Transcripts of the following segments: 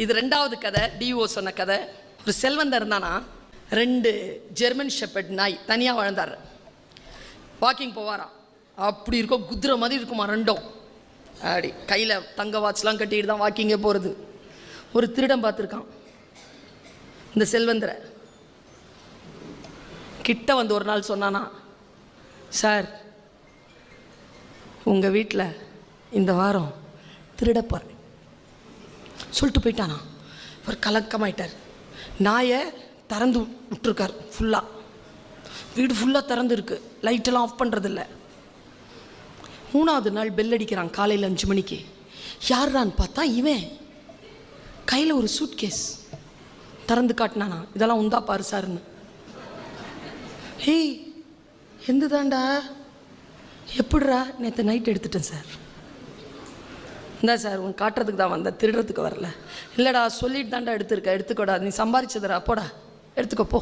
இது ரெண்டாவது கதை. டிஓ சொன்ன கதை. ஒரு செல்வந்தர் இருந்தானா, 2 ஜெர்மன் ஷெப்பர்ட் நாய் தனியாக வாழ்ந்தார். வாக்கிங் போவாராம். அப்படி இருக்கும், குதிரை மாதிரி இருக்குமா ரெண்டும். அப்படி கையில் தங்க வாட்ச்லாம் கட்டிட்டு தான் வாக்கிங்கே போகிறது. ஒரு திருடன் பார்த்துருக்கான் இந்த செல்வந்தரை. கிட்ட வந்து ஒரு நாள் சொன்னானா, சார் உங்கள் வீட்டில் இந்த வாரம் திருடப்பார் சொல்லிட்டு போயிட்டானா. ஒரு கலக்கமாயிட்டார். நாயை திறந்து விட்டுருக்கார் ஃபுல்லாக. வீடு ஃபுல்லாக திறந்து இருக்கு, லைட்டெல்லாம் ஆஃப் பண்ணுறதில்ல. 3வது நாள் பெல் அடிக்கிறான் காலையில் 5 மணிக்கு. யார்றான்னு பார்த்தா இவன் கையில் ஒரு சூட்கேஸ் திறந்து காட்டினானா. இதெல்லாம் உந்தா பாரு சார்னு. ஹேய் எந்த தாண்டா, எப்படிரா? நேற்று நைட் எடுத்துட்டேன் சார். இந்தா சார் உன் காட்டுறதுக்கு தான் வந்த, திருடுறதுக்கு வரல. இல்லைடா சொல்லிட்டு தாண்டா எடுத்துருக்க, எடுத்துக்கோடா, நீ சம்பாரிச்சதுடா, போடா எடுத்துக்கோ போ.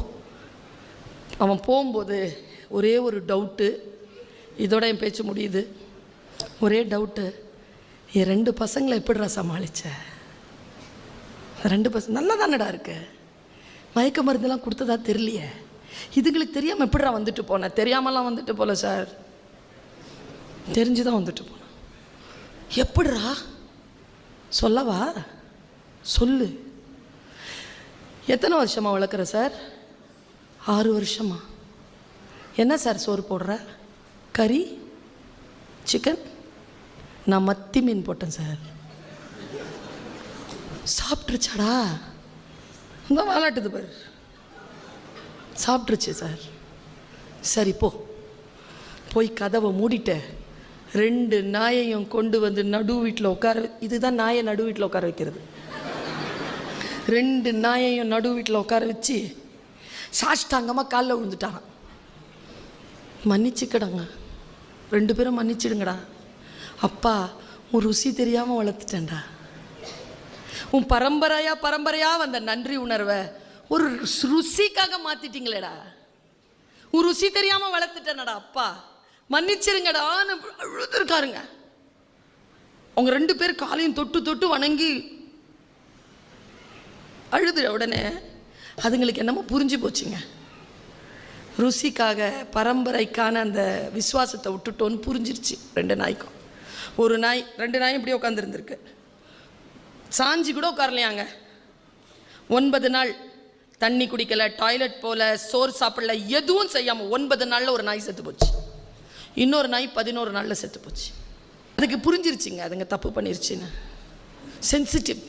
அவன் போகும்போது ஒரே ஒரு டவுட்டு, இதோட என் பேச்சு முடியுது. ஒரே டவுட்டு, என் 2 பசங்களை எப்படிடா சமாளித்த? 2 பசங்க நல்லா தானடா இருக்கு, மயக்க மருந்தெல்லாம் கொடுத்ததா தெரியலையே, இதுங்களுக்கு தெரியாமல் எப்படிடா வந்துட்டு போனேன்? தெரியாமலாம் வந்துட்டு போகல சார், தெரிஞ்சு தான் வந்துட்டு போனேன். எப்படிரா சொல்லவா? சொல்லு. எத்தனை வருஷமாக வளர்க்குற சார்? 6 வருஷமா. என்ன சார் சோறு போடுற? கறி, சிக்கன்? நான் மத்தி மீன் போட்டேன் சார். சாப்பிட்ருச்சாடா? இந்த விளாட்டுது பாரு, சாப்பிட்ருச்சு சார். சரி போ, போய் கதவை மூடிட்ட 2 நாயையும் கொண்டு வந்து நடு வீட்டில் உட்கார. இதுதான் நாயை நடு வீட்டில் உட்கார வைக்கிறது. 2 நாயையும் நடு வீட்டில் உட்கார வச்சு சாஷ்டாங்கமாக காலில் விழுந்துட்டாங்க. மன்னிச்சுக்கடாங்க, 2 பேரும் மன்னிச்சிடுங்கடா. அப்பா உன் ருசி தெரியாமல் வளர்த்துட்டேன்டா. உன் பரம்பரையாக வந்த நன்றி உணர்வை ஒரு ருசிக்காக மாற்றிட்டீங்களேடா. உன் ருசி தெரியாமல் வளர்த்துட்டேனடா அப்பா, மன்னிச்சிருங்கடான்னு அழுதுருக்காருங்க. அவங்க 2 பேர் காலையும் தொட்டு தொட்டு வணங்கி அழுது உடனே அதுங்களுக்கு என்னமோ புரிஞ்சு போச்சுங்க. ருசிக்காக பரம்பரைக்கான அந்த விசுவாசத்தை விட்டுட்டோன்னு புரிஞ்சிருச்சு 2 நாய்க்கும். ஒரு நாய் 2 நாயும் இப்படியே உட்காந்துருந்துருக்கு, சாஞ்சி கூட உட்காரலையாங்க. 9 நாள் தண்ணி குடிக்கலை, டாய்லெட் போல, சோறு சாப்பிடல, எதுவும் செய்யாமல் 9 நாளில் ஒரு நாய் செத்து போச்சு. இன்னொரு நாய் 11 நாளில் செத்து போச்சு. அதுக்கு புரிஞ்சிருச்சுங்க அதுங்க தப்பு பண்ணிருச்சுன்னு. சென்சிட்டிவ்.